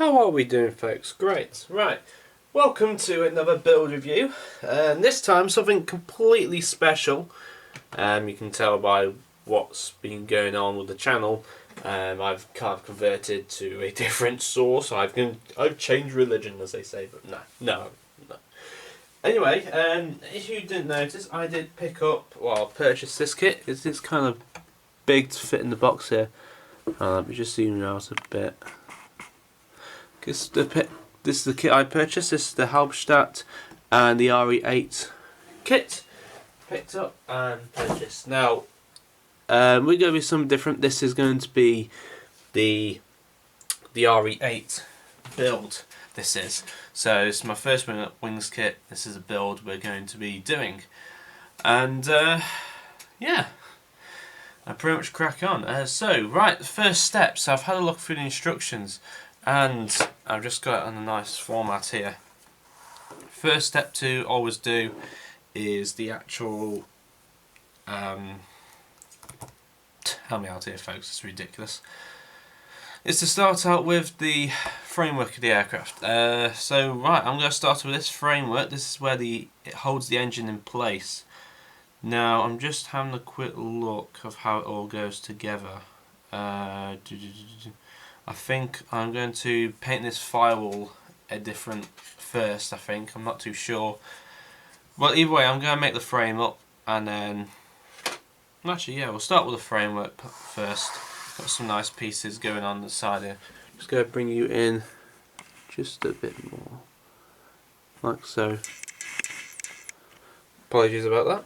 How are we doing, folks? Great. Right, welcome to another build review, and this time something completely special. You can tell by what's been going on with the channel. I've kind of converted to a different source. I've changed religion, as they say, but no. Anyway, if you didn't notice, I did purchase this kit. It's kind of big to fit in the box here. Let me just zoom out a bit. This is the kit I purchased. This is the Halberstadt and the RE.8 kit. Picked up and purchased. Now, we're going to be something different. This is going to be the RE.8 build. This is. So it's my first Wings kit. This is a build we're going to be doing. And yeah, I pretty much crack on. So, right, the first steps. So I've had a look through the instructions. And I've just got it on a nice format here. First step to always do is the actual help me out here, folks, it's ridiculous. Is to start out with the framework of the aircraft. So right, I'm going to start with this framework. This is where it holds the engine in place. Now I'm just having a quick look of how it all goes together. I think I'm going to paint this firewall a different first, I think. I'm not too sure. Well, either way, I'm going to make the frame up and then... Actually, yeah, we'll start with the framework first. Got some nice pieces going on the side here. Just going to bring you in just a bit more. Like so. Apologies about that.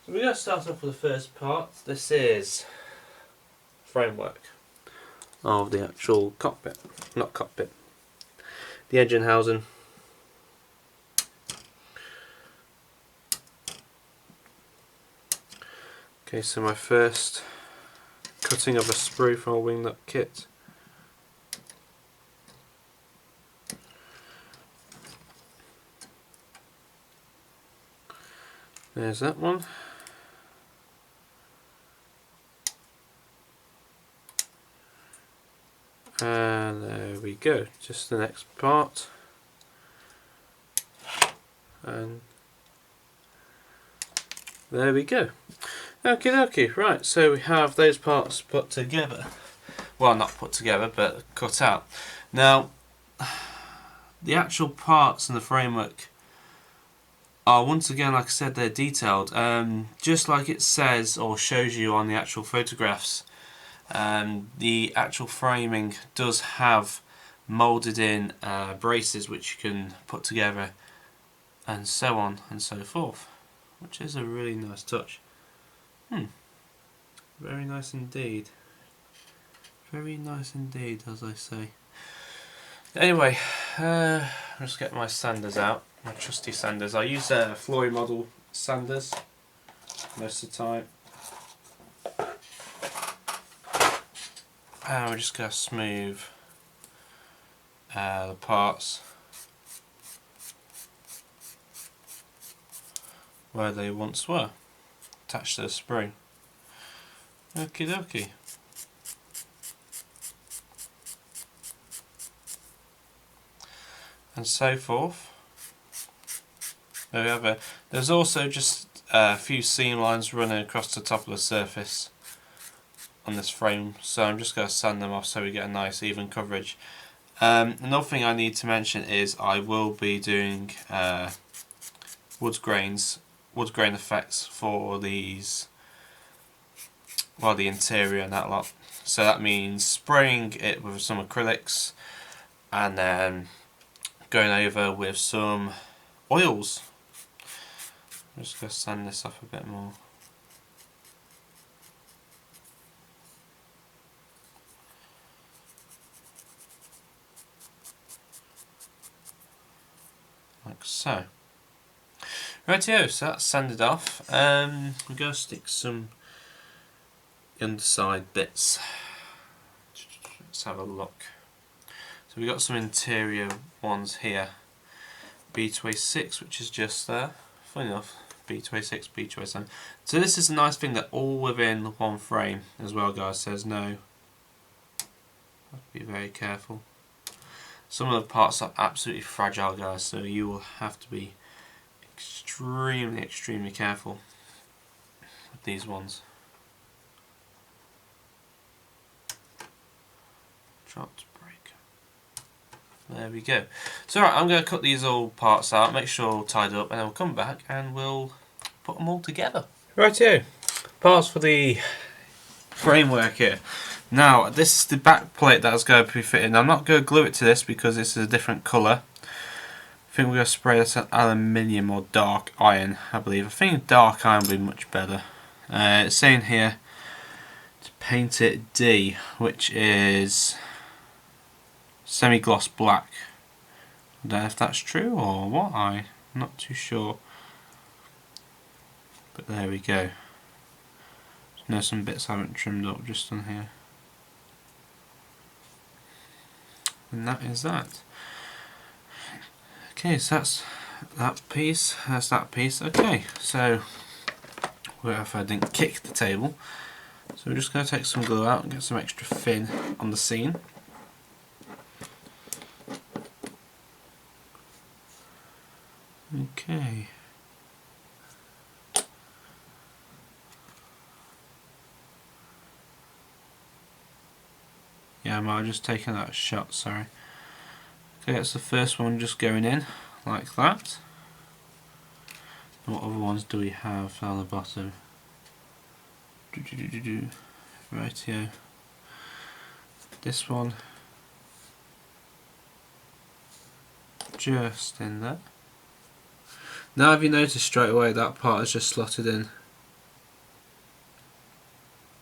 So we're going to start off with the first part. This is framework of the actual cockpit, not cockpit, the engine housing. Okay, so my first cutting of a sprue from a Wingnut kit. There's that one. And there we go, just the next part. And there we go. Okie dokie, right, so we have those parts put together. Well, not put together, but cut out. Now, the actual parts in the framework are, once again, like I said, they're detailed. Just like it says or shows you on the actual photographs. The actual framing does have moulded in braces which you can put together and so on and so forth, which is a really nice touch. Very nice indeed. Very nice indeed, as I say. Anyway, I'll just get my sanders out, my trusty sanders. I use Flory model sanders most of the time. And we're just going to smooth the parts where they once were, attached to the sprue. Okie dokie. And so forth. There we have it. There's also just a few seam lines running across the top of the surface on this frame, so I'm just going to sand them off so we get a nice even coverage. Another thing I need to mention is I will be doing wood grain effects for these, well, the interior and that lot. So that means spraying it with some acrylics and then going over with some oils. I'm just going to sand this off a bit more. Like so. Rightio, so that's sanded off. We're going to stick some underside bits. Let's have a look. So we've got some interior ones here. B2A6, which is just there. Funny enough, B2A6, B2A7. So this is a nice thing that all within one frame as well, guys. Says no. Have to be very careful. Some of the parts are absolutely fragile, guys, so you will have to be extremely careful with these ones. Dropped break. There we go. So right, I'm going to cut these all parts out, make sure all tied up, and then we'll come back and we'll put them all together. Rightio, parts for the framework here. Now this is the back plate that's going to be fitting. I'm not going to glue it to this because this is a different colour. I think we're going to spray this at aluminium or dark iron, I believe. I think dark iron would be much better. It's saying here to paint it D, which is semi-gloss black. I don't know if that's true or what, I'm not too sure. But there we go. There's some bits I haven't trimmed up just on here. And that is that. Okay, so that's that piece, that's that piece. Okay, so if I didn't kick the table, so we're just going to take some glue out and get some extra fin on the seam. Okay. Yeah, I might have just taken that shot, sorry. Okay, that's the first one just going in, like that. And what other ones do we have down the bottom? Rightio. This one. Just in there. Now have you noticed straight away that part is just slotted in?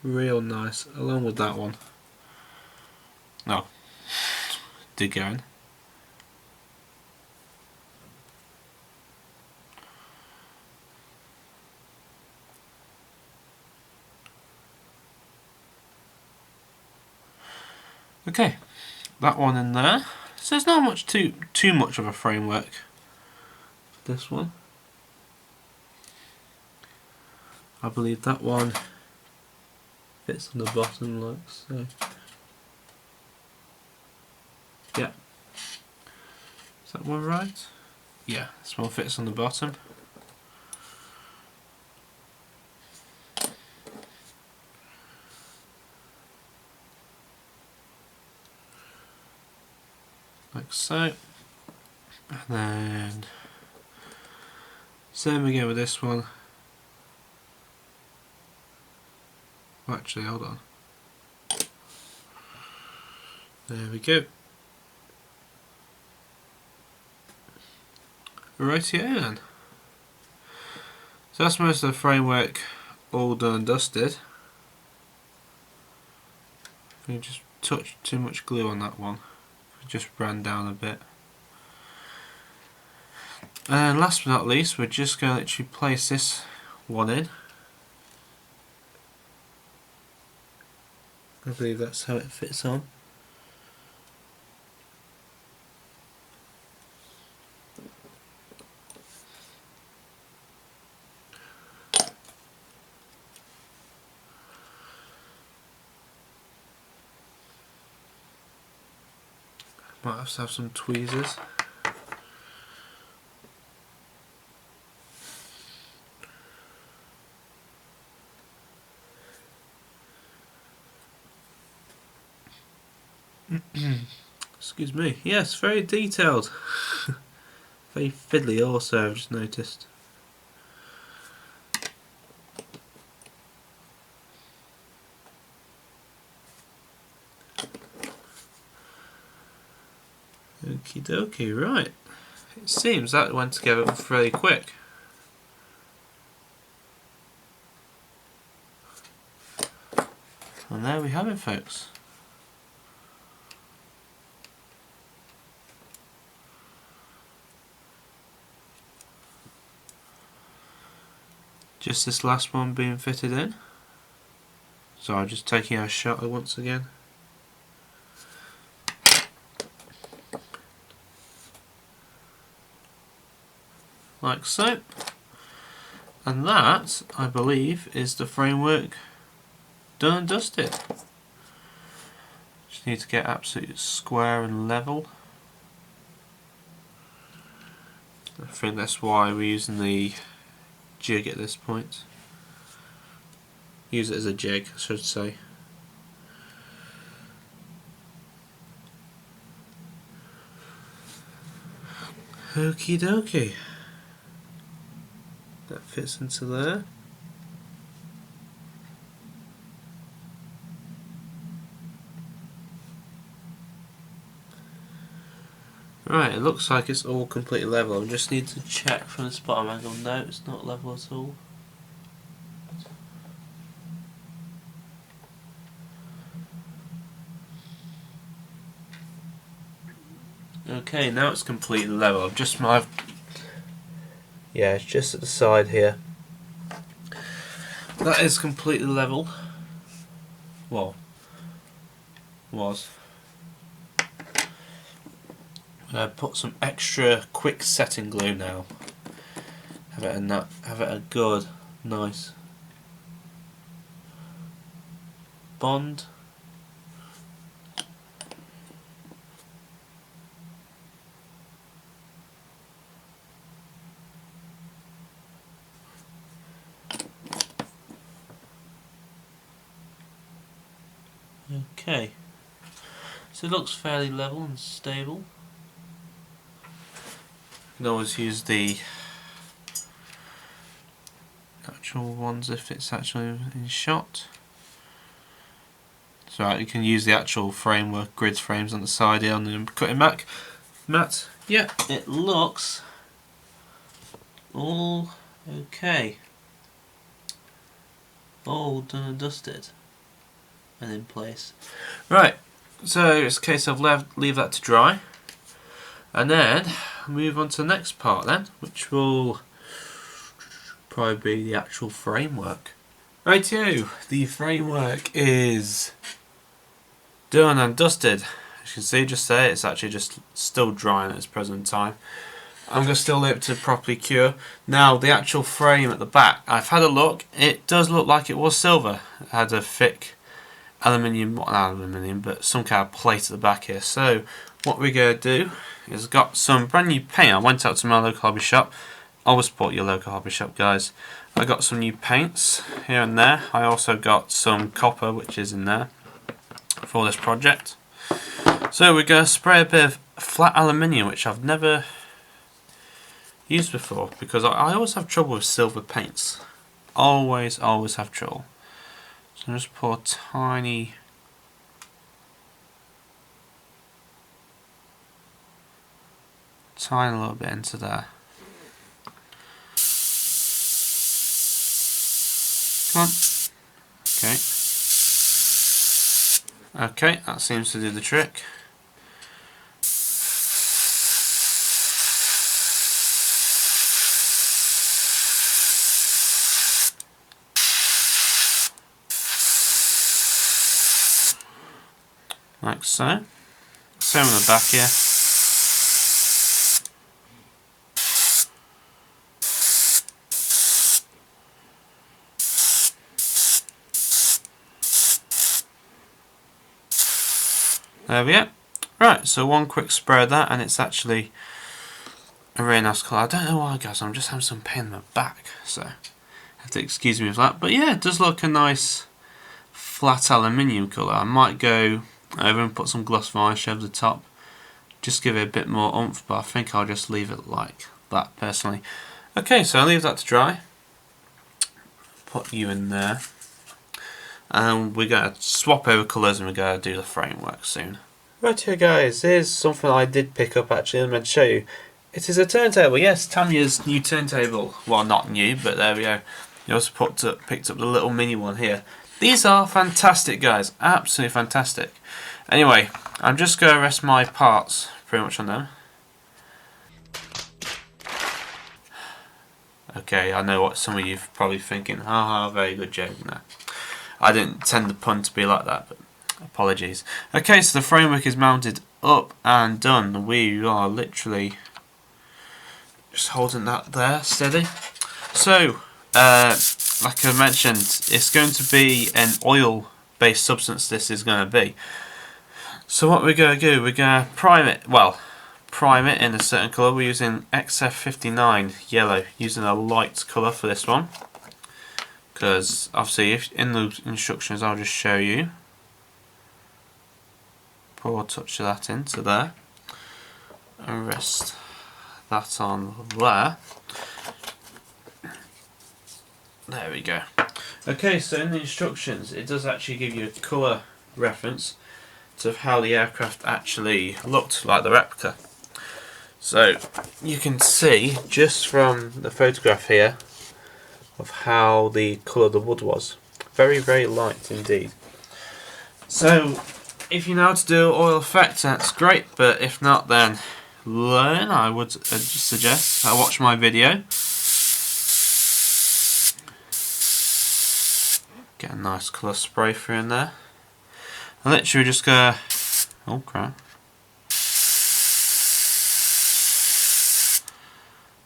Real nice, along with that one. No, did go in. Okay, that one in there. So there's not much too much of a framework for this one. I believe that one fits on the bottom like so. Yeah. Is that one right? Yeah, this one fits on the bottom. Like so. And then same again with this one. Actually, hold on. There we go. Rightio then. So that's most of the framework all done and dusted. I think I just touched too much glue on that one. It just ran down a bit. And last but not least, we're just going to literally place this one in. I believe that's how it fits on. Might have to have some tweezers. Excuse me. Yes, very detailed. Very fiddly also, I've just noticed. Okie dokie, right. It seems that went together fairly quick. And there we have it, folks. Just this last one being fitted in. So I'm just taking a shot once again. Like so. And that, I believe, is the framework done and dusted. Just need to get absolutely square and level. I think that's why we're using the jig at this point. Use it as a jig, I should say. Okie dokie. That fits into there. Right, it looks like it's all completely level. I just need to check from this bottom angle. No, it's not level at all. Okay, now it's completely level. I've just yeah, it's just at the side here. That is completely level. Well, was. Put some extra quick setting glue now. Have it a good, nice bond. Okay, so it looks fairly level and stable. You can always use the actual ones if it's actually in shot. So you can use the actual framework, grid frames on the side here on the cutting mat. Yeah, it looks all okay. All done and dusted and in place. Right, so it's a case of leave that to dry, and then move on to the next part then, which will probably be the actual framework. Rightio, the framework is done and dusted. As you can see just there, it's actually just still drying at this present time. I'm going to still leave it to properly cure. Now the actual frame at the back, I've had a look, it does look like it was silver. It had a thick aluminium, not aluminium, but some kind of plate at the back here. So what we're going to do is got some brand new paint. I went out to my local hobby shop. Always support your local hobby shop, guys. I got some new paints here and there. I also got some copper, which is in there for this project. So we're going to spray a bit of flat aluminium, which I've never used before, because I always have trouble with silver paints. Always have trouble. So just pour a tiny little bit into there. Come on. Okay, that seems to do the trick. Like so. Same on the back here. There we go. Right, so one quick spray of that and it's actually a really nice colour. I don't know why, guys, I'm just having some pain in my back, so you have to excuse me for that. But yeah, it does look a nice flat aluminium colour. I might go over and put some gloss varnish over the top, just give it a bit more oomph, but I think I'll just leave it like that personally. Okay, so I'll leave that to dry. Put you in there. And we're going to swap over colours and we're going to do the framework soon. Right here, guys, here's something I did pick up actually and I'm going to show you. It is a turntable, yes, Tanya's new turntable. Well, not new, but there we go. You also picked up the little mini one here. These are fantastic, guys, absolutely fantastic. Anyway, I'm just going to rest my parts pretty much on them. Okay, I know what some of you are probably thinking. Haha, very good joke. No. I didn't intend the pun to be like that, but apologies. Okay, so the framework is mounted up and done. We are literally just holding that there steady. So, like I mentioned, it's going to be an oil-based substance. This is going to be. So what we're going to do, we're going to prime it. Well, prime it in a certain colour. We're using XF59 yellow, using a light colour for this one. Because obviously, if in the instructions, I'll just show you. Pour a touch of that into there, and rest that on there. There we go. Okay, so in the instructions, it does actually give you a colour reference to how the aircraft actually looked like the replica. So you can see just from the photograph here of how the colour of the wood was. Very, very light indeed. So if you know how to do oil effects, that's great, but if not, then learn. I would just suggest watch my video. Get a nice colour spray through in there. And literally just go, oh crap.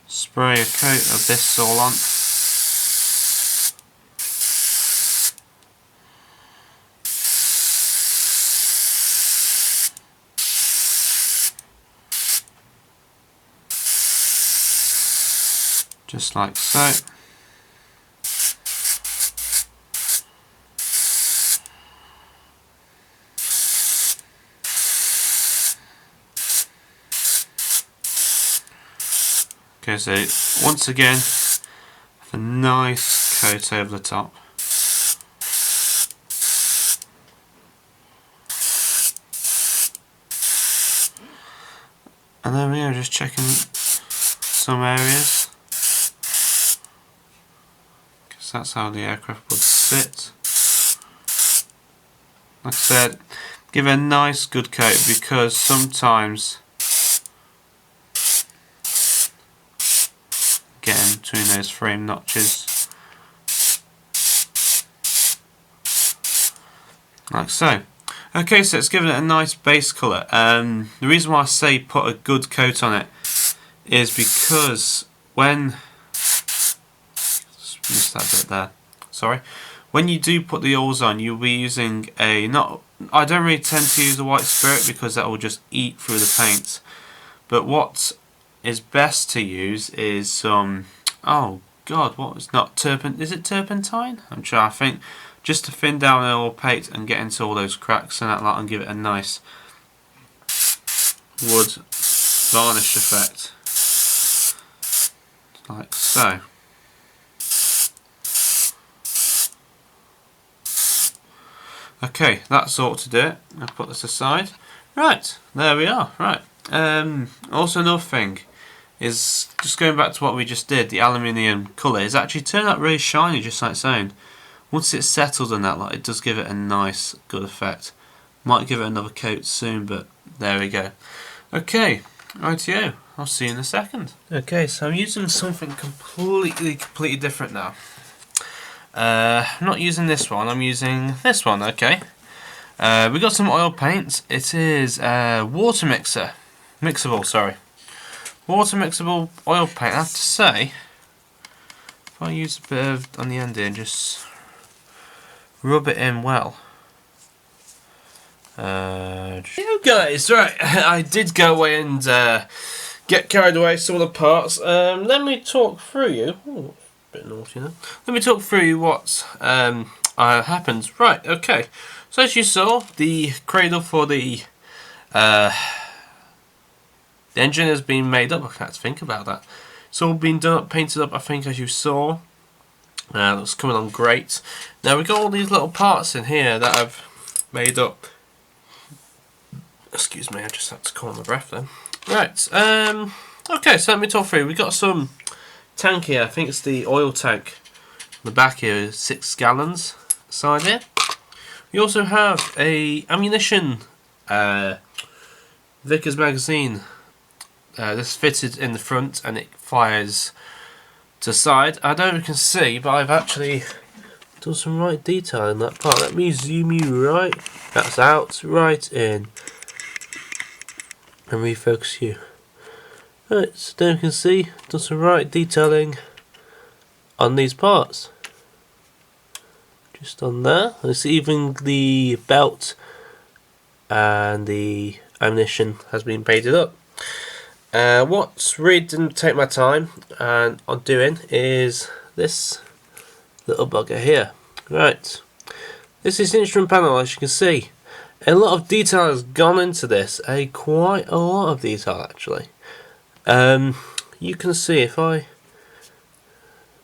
Spray a coat of this all on. Just like so. Okay, so once again, a nice coat over the top. And then we are just checking some areas, because that's how the aircraft would sit. Like I said, give it a nice good coat, because sometimes getting between those frame notches, like so. Okay, so it's given it a nice base colour. The reason why I say put a good coat on it is because when just missed that bit there. Sorry. When you do put the oils on, you'll be using a I don't really tend to use a white spirit because that will just eat through the paint. But what is best to use is some, oh god, what was not turpentine? Is it turpentine? I'm trying to think. Just to thin down the oil paint and get into all those cracks and that lot, and give it a nice wood varnish effect, like so. Okay, that's all to do it. I'll put this aside. Right, there we are. Right. Also another thing is, just going back to what we just did, the aluminium colour is actually turned out really shiny, just like saying. Once it's settled and that, it does give it a nice, good effect. Might give it another coat soon, but there we go. Okay, rightio. I'll see you in a second. Okay, so I'm using something completely different now. I'm not using this one, I'm using this one, okay. We got some oil paint. It is water mixable, sorry. Water mixable oil paint. I have to say, if I use a bit of on the end here and just rub it in well. You guys, right, I did go away and get carried away some of the parts. Let me talk through you. Ooh, a bit naughty now. Let me talk through you what happened. Right, okay. So as you saw, the cradle for the engine has been made up. I can't think about that. It's all been done up, painted up, I think, as you saw. Looks coming on great. Now we've got all these little parts in here that I've made up. Excuse me, I just had to call my breath then. Right, okay, so let me talk through. We've got some tank here. I think it's the oil tank. The back here is 6 gallons side here. We also have a ammunition Vickers magazine. This fitted in the front and it fires to the side. I don't know if you can see, but I've actually done some right detail in that part. Let me zoom you right. That's out, right in. And refocus you. Right, so there you can see, done some right detailing on these parts. Just on there. It's even the belt and the ammunition has been painted up. What's really didn't take my time and on doing is this little bugger here. Right, this is the instrument panel, as you can see. A lot of detail has gone into this, quite a lot of detail actually. You can see if I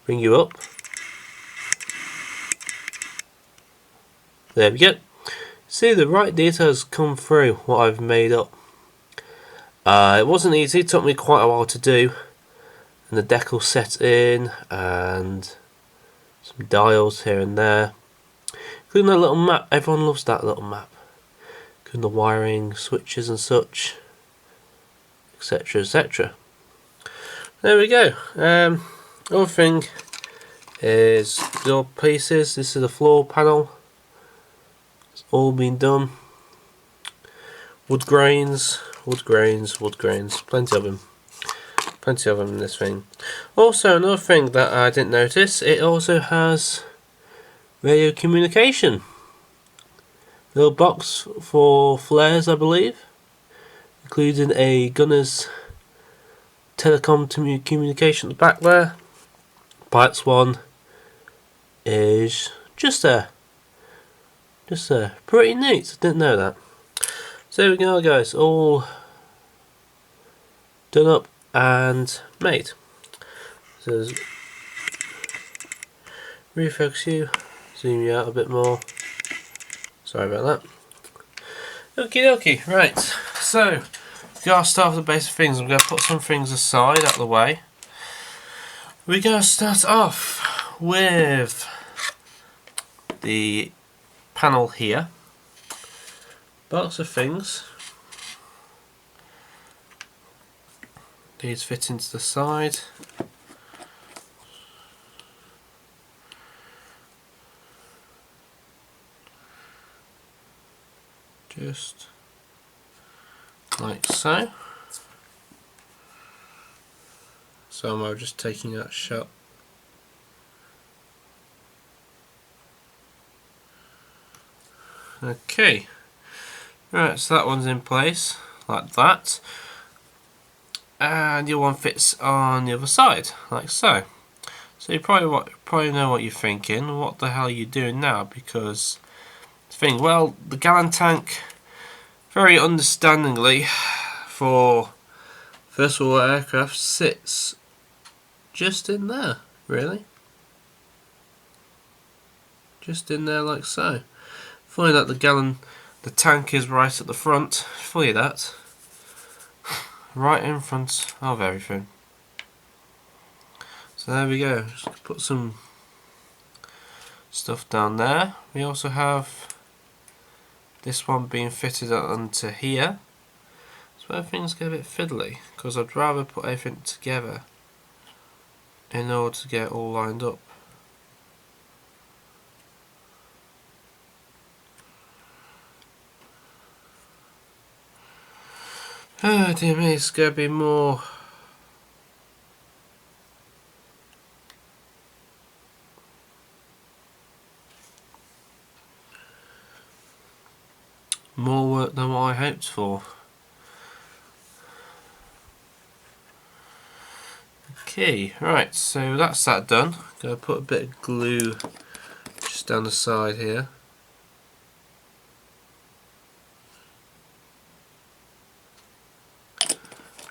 bring you up, there we go. See, the right details come through what I've made up. It wasn't easy, it took me quite a while to do, and the decal set in and some dials here and there, including a little map. Everyone loves that little map, including the wiring, switches and such, etc, etc. There we go. Other thing is the old pieces. This is the floor panel. It's all been done. Wood grains, wood grains, wood grains. Plenty of them. Plenty of them in this thing. Also, another thing that I didn't notice, it also has radio communication. Little box for flares, I believe, including a gunner's telecom communication at the back there. Pipes one is just there. Just there. Pretty neat. I didn't know that. So there we go, guys. All done up and made. So refocus you, zoom you out a bit more. Sorry about that. Okie dokie. Right. So gotta start with the basic things. I'm going to put some things aside out of the way. We're going to start off with the panel here. Box of things. These fit into the side. Just like so. So I'm just taking that shot. Okay, right, so that one's in place like that, and your one fits on the other side like so. So you probably know what you're thinking. What the hell are you doing now? Because well, the gallon tank, very understandingly, for First World War aircraft, sits just in there, really. Just in there like so. Funny that the tank is right at the front. Funny that. Right in front of everything. So there we go. Just put some stuff down there. We also have this one being fitted onto here. So everything's get a bit fiddly, because I'd rather put everything together in order to get it all lined up. Oh dear me, it's going to be more work than what I hoped for. Okay, right, so that's that done. Going to put a bit of glue just down the side here.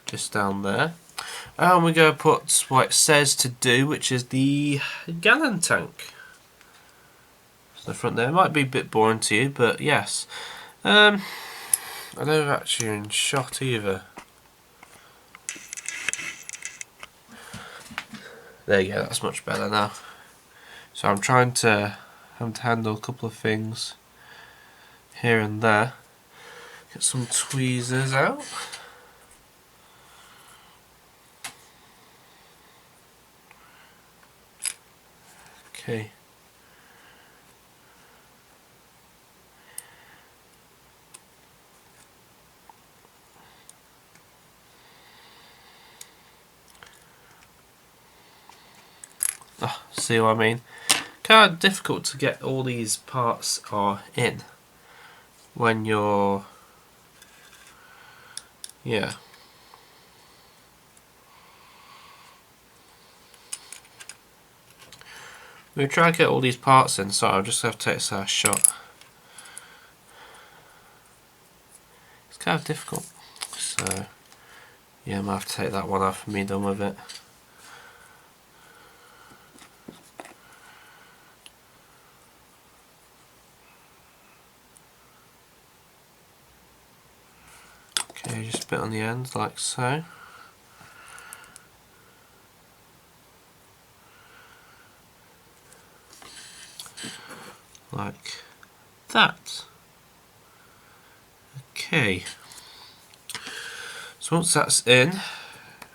Just down there. And we're going to put what it says to do, which is the gallon tank. So the front there. It might be a bit boring to you, but yes. I don't actually in shot either. There you go, that's much better now. So I'm trying to handle a couple of things here and there. Get some tweezers out. Okay. Oh, see what I mean? Kind of difficult to get all these parts are in when you're, yeah. We'll try to get all these parts in, so I'll just have to take this shot. It's kind of difficult, so yeah, I might have to take that one off and be done with it. Okay, just a bit on the end, like so. Like that. Okay. So once that's in,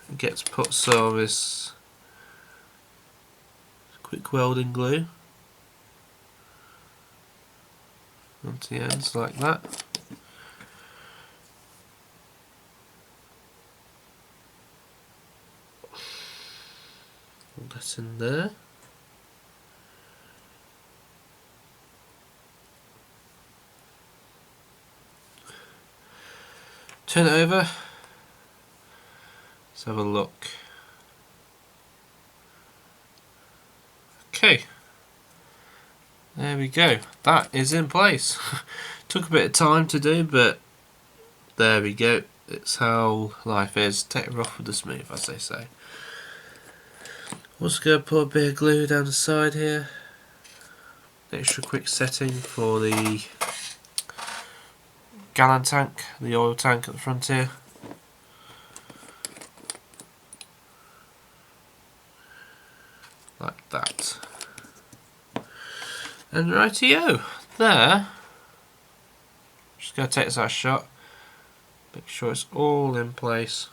we get to put some of this quick welding glue onto the ends like that. Put that in there. Turn it over. Let's have a look. Okay. There we go. That is in place. Took a bit of time to do, but there we go. It's how life is. Take it rough with the smooth, as they say. Also going to put a bit of glue down the side here. Extra quick setting for the gallon tank, the oil tank at the front here. Like that. And rightio, there. Just going to take this out shot. Make sure it's all in place.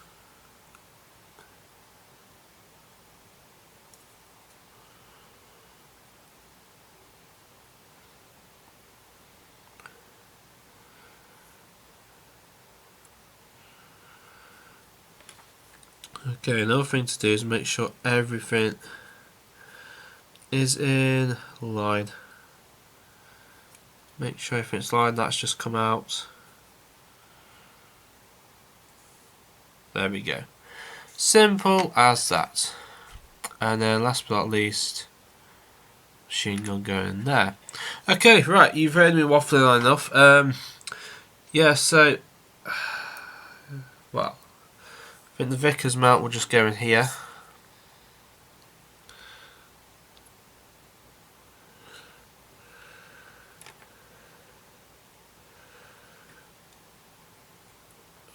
Okay, another thing to do is make sure everything is in line. Make sure everything's lined, that's just come out. There we go. Simple as that. And then last but not least, machine gun going there. Okay, right, you've heard me waffling on enough. Yeah, so, well, I think the Vickers mount will just go in here.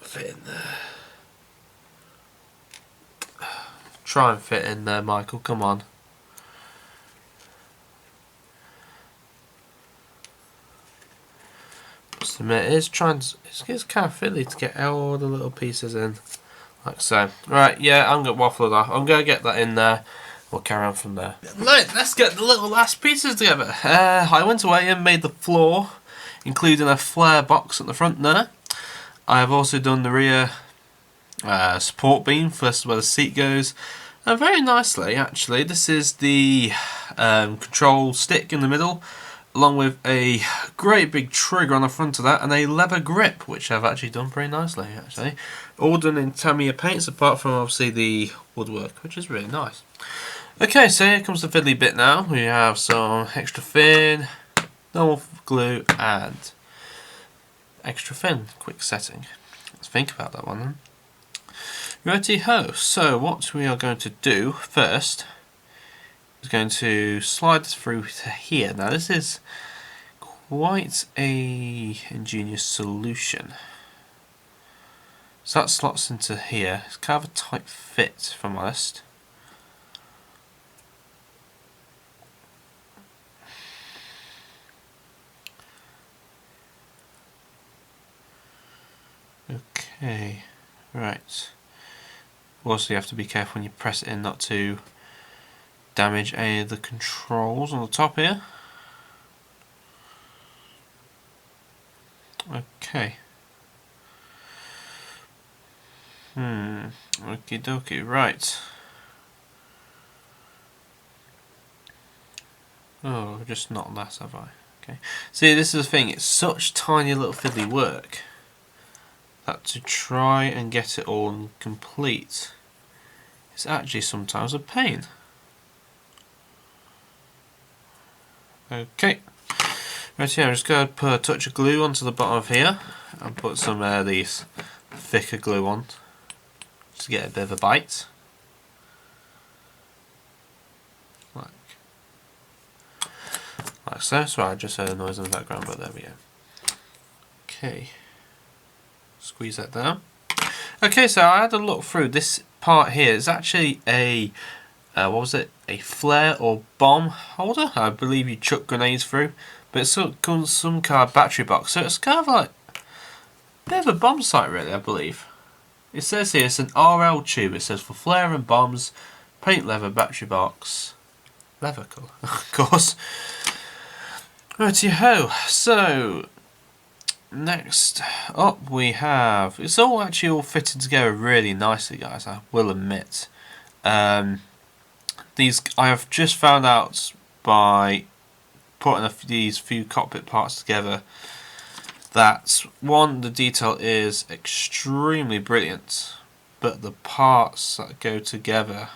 Fit in there. Try and fit in there, Michael, come on. Just admit, it's kind of fiddly to get all the little pieces in. Like so. Right, yeah, I'm going to waffle that. I'm going to get that in there. We'll carry on from there. Right, let's get the little last pieces together. I went away and made the floor, including a flare box at the front there. I have also done the rear support beam, first where the seat goes. Very nicely, actually. This is the control stick in the middle, along with a great big trigger on the front of that and a leather grip, which I've actually done pretty nicely, actually. All done in Tamiya paints, apart from obviously the woodwork, which is really nice. Okay, so here comes the fiddly bit now. We have some extra thin, normal glue, and extra thin quick setting. Let's think about that one then. Righty ho, so what we are going to do first is going to slide this through to here. Now this is quite a ingenious solution. So that slots into here. It's kind of a tight fit, if I'm honest. Okay, right. Also, you have to be careful when you press it in not to damage any of the controls on the top here. Okay. Okie dokie, right. Oh, just not that, have I? Okay. See, this is the thing, it's such tiny little fiddly work that to try and get it all complete is actually sometimes a pain. Okay. Right here, I'm just going to put a touch of glue onto the bottom of here and put some of these thicker glue on just to get a bit of a bite. Like so. Sorry, I just heard a noise in the background, but there we go. Okay. Squeeze that down. Okay, so I had a look through this part here. It's actually a what was it? A flare or bomb holder. I believe you chuck grenades through, but it's some kind of battery box. So it's kind of like a bit of a bomb sight, really. I believe it says here it's an RL tube. It says for flare and bombs, paint leather battery box, leather colour, of course. Righty ho. So next up we have, it's all actually all fitted together really nicely, guys, I will admit. These I have just found out by putting these few cockpit parts together that one, the detail is extremely brilliant, but the parts that go together,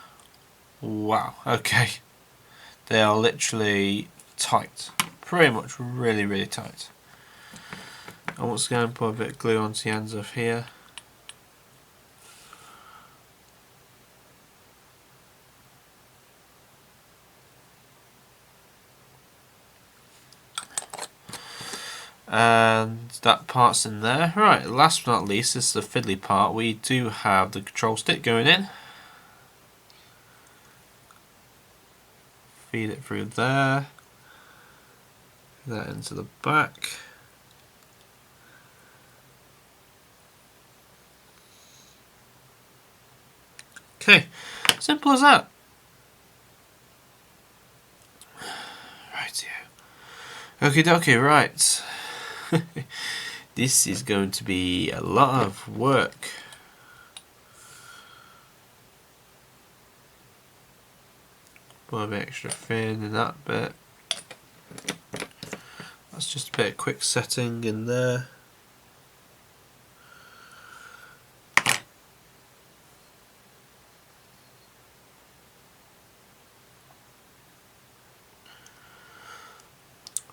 wow, okay, they are literally tight, pretty much really tight. I'm also going to put a bit of glue onto the ends of here. And that part's in there. Right, last but not least, this is the fiddly part. We do have the control stick going in. Feed it through there. That into the back. Okay, simple as that. Right here. Okie dokie, right. This is going to be a lot of work. Put a bit extra thin in that bit. That's just a bit of quick setting in there.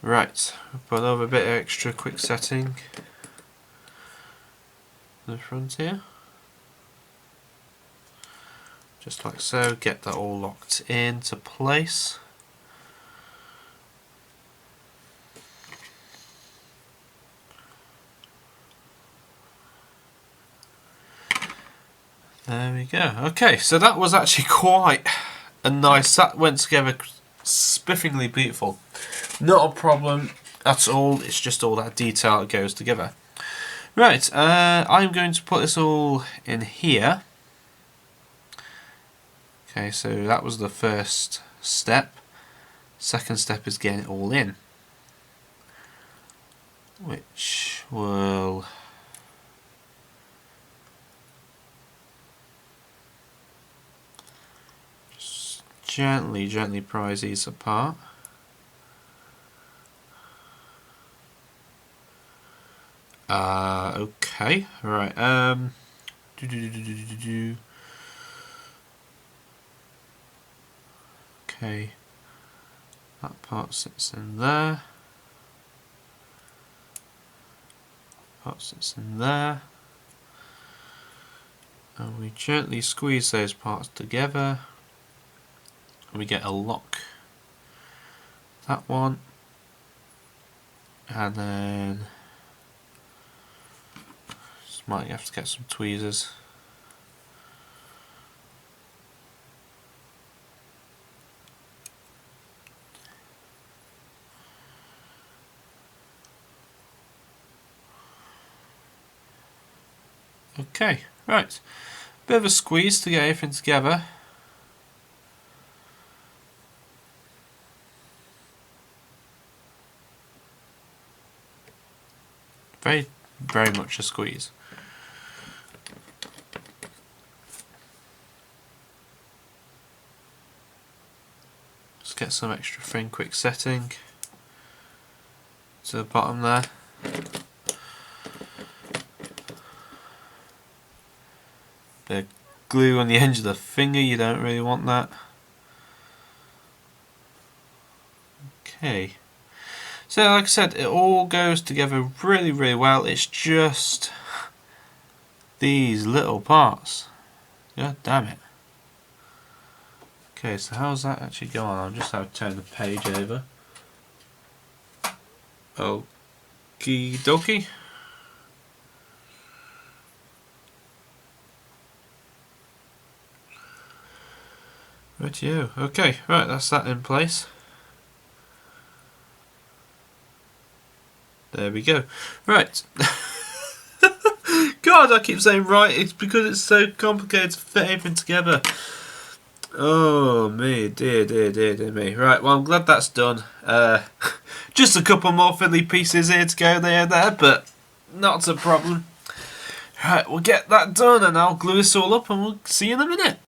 Right, put another bit of extra quick setting in the front here. Just like so, get that all locked into place. There we go. Okay, so that was actually quite a nice, that went together spiffingly beautiful. Not a problem at all, it's just all that detail that goes together. Right, I'm going to put this all in here. Okay, so that was the first step. Second step is getting it all in, which will just gently prise these apart. Okay, right. Okay, that part sits in there. Part sits in there, and we gently squeeze those parts together, and we get a lock. That one, and then might have to get some tweezers. Okay, right. Bit of a squeeze to get everything together. Very much a squeeze. Just get some extra thin quick setting to the bottom there. Bit of glue on the edge of the finger, you don't really want that. Okay, So like I said, it all goes together really, really well. It's just these little parts. God damn it. Okay, so how's that actually going on? I'll just have to turn the page over. Okie dokie. Rightio. Okay, right, that's that in place. There we go. Right. God, I keep saying right. It's because it's so complicated to fit everything together. Oh me, dear me. Right, well I'm glad that's done. Just a couple more fiddly pieces here to go there, but not a problem. Right, we'll get that done and I'll glue this all up and we'll see you in a minute.